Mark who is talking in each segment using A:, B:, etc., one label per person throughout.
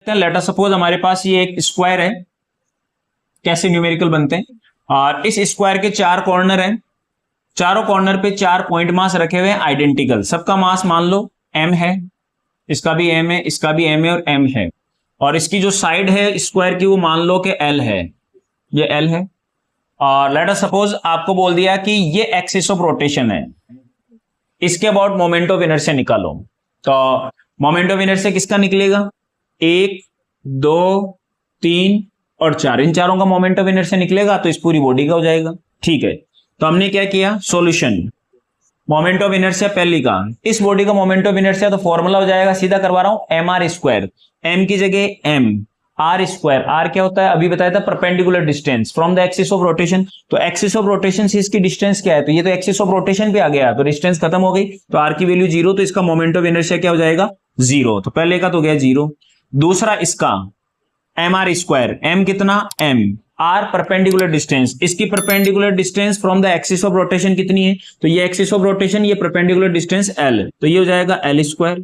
A: Let us suppose हमारे पास ये एक स्क्वायर है, कैसे न्यूमेरिकल बनते हैं, और इस स्क्वायर के 4 कॉर्नर हैं, चारों कॉर्नर पे 4 पॉइंट मास रखे हुए हैं आइडेंटिकल, सबका मास मान लो m है, इसका भी m है, इसका भी m है और m है, और इसकी जो साइड है स्क्वायर की वो मान लो कि l है, ये l है। और लेट अस सपोज आपको बोल दिया कि ये एक्सिस ऑफ रोटेशन है, इसके अबाउट मोमेंट ऑफ इनर्शिया निकालो। तो मोमेंट ऑफ इनर्शिया किसका निकलेगा, 1 2 3 और 4, इन चारों का मोमेंट ऑफ इनर्शिया निकलेगा तो इस पूरी बॉडी का हो जाएगा। ठीक है, तो हमने क्या किया, सॉल्यूशन, मोमेंट ऑफ इनर्शिया पहली का, इस बॉडी का मोमेंट ऑफ इनर्शिया तो फॉर्मूला हो जाएगा, सीधा करवा रहा हूं, एम आर स्क्वायर, एम की जगह एम, आर स्क्वायर, आर क्या होता है अभी बताया था, perpendicular distance from the axis of rotation. तो एक्सिस ऑफ रोटेशन से इसकी डिस्टेंस क्या है, तो ये तो एक्सिस ऑफ रोटेशन पे आ गया, तो डिस्टेंस खत्म हो गई, तो आर की वैल्यू 0, तो इसका मोमेंट ऑफ इनर्शिया क्या हो जाएगा, 0। तो पहले का तो गया 0। दूसरा इसका एम आर स्क्वायर, एम कितना, एम, आर परपेंडिकुलर डिस्टेंस, इसकी perpendicular distance from the axis of rotation कितनी है, तो ये एक्सिस ऑफ रोटेशन, ये परपेंडिकुलर डिस्टेंस एल, तो ये हो जाएगा एल स्क्वायर।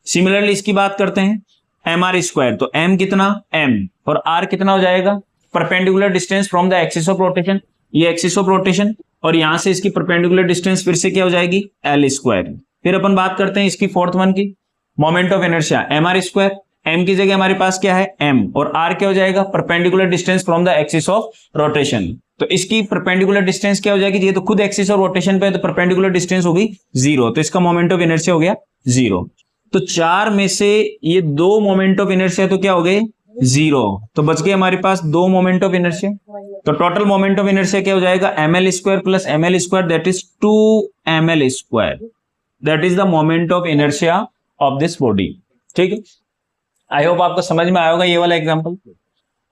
A: सिमिलरली इसकी बात करते हैं, एम आर स्क्वायर, तो एम कितना, एम, और आर कितना हो जाएगा, perpendicular distance from the axis of rotation, ये एक्सिस ऑफ रोटेशन, और यहां से इसकी परपेंडिकुलर डिस्टेंस फिर से क्या हो जाएगी, एल स्क्वायर। फिर अपन बात करते हैं इसकी फोर्थ वन की, moment of inertia, M R square, m की जगह हमारे पास क्या है m, और r क्या हो जाएगा, perpendicular distance from the axis of rotation. तो इसकी परपेंडिकुलर डिस्टेंस क्या हो जाएगी, ये तो खुद एक्सिस ऑफ रोटेशन पे है, तो परपेंडिकुलर डिस्टेंस होगी 0, तो इसका मोमेंट ऑफ इनर्शिया हो गया 0। तो 4 में से ये 2 मोमेंट ऑफ इनर्शिया तो क्या हो गए, 0, तो बच गए हमारे पास 2 मोमेंट ऑफ इनर्शिया। तो टोटल मोमेंट ऑफ इनर्शिया क्या हो जाएगा, ml square plus ml square, that is 2ml square, that is the moment of inertia of this body. ठीक है, आई होप आपको समझ में आया होगा ये वाला एग्जांपल।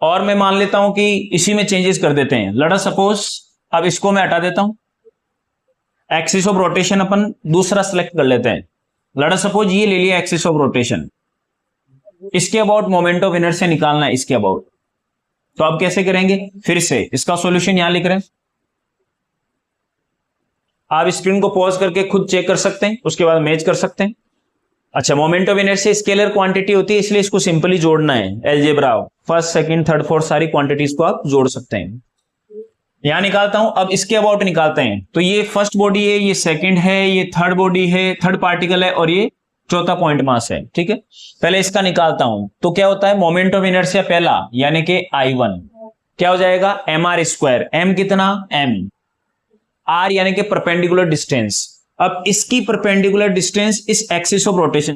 A: और मैं मान लेता हूं कि इसी में चेंजेस कर देते हैं, लेट अस सपोज, अब इसको मैं हटा देता हूं, एक्सिस ऑफ रोटेशन अपन दूसरा सिलेक्ट कर लेते हैं, लेट अस सपोज ये ले लिया एक्सिस ऑफ रोटेशन, इसके अबाउट मोमेंट ऑफ इनर्शिया निकालना है, इसके अबाउट। तो अब कैसे करेंगे, फिर से इसका सॉल्यूशन यहां लिख रहे हैं, आप स्क्रीन को पॉज करके खुद चेक कर सकते हैं, उसके बाद मैच कर सकते हैं। अच्छा, moment of inertia scalar quantity होती है, इसलिए इसको सिंपली जोड़ना है, algebra, first second third fourth सारी क्वांटिटीज को आप जोड़ सकते हैं। यहां निकालता हूं, अब इसके अबाउट निकालते हैं, तो ये फर्स्ट बॉडी है, ये सेकंड है, ये थर्ड बॉडी है, थर्ड पार्टिकल है, और ये चौथा पॉइंट मास है। ठीक है, पहले इसका निकालता हूं, तो क्या होता है, मोमेंट ऑफ इनर्शिया पहला यानी कि I1 क्या हो जाएगा, एम आर स्क्वायर, एम कितना, एम, आर यानी कि परपेंडिकुलर डिस्टेंस, अब इसकी परपेंडिकुलर डिस्टेंस इस एक्सिस ऑफ रोटेशन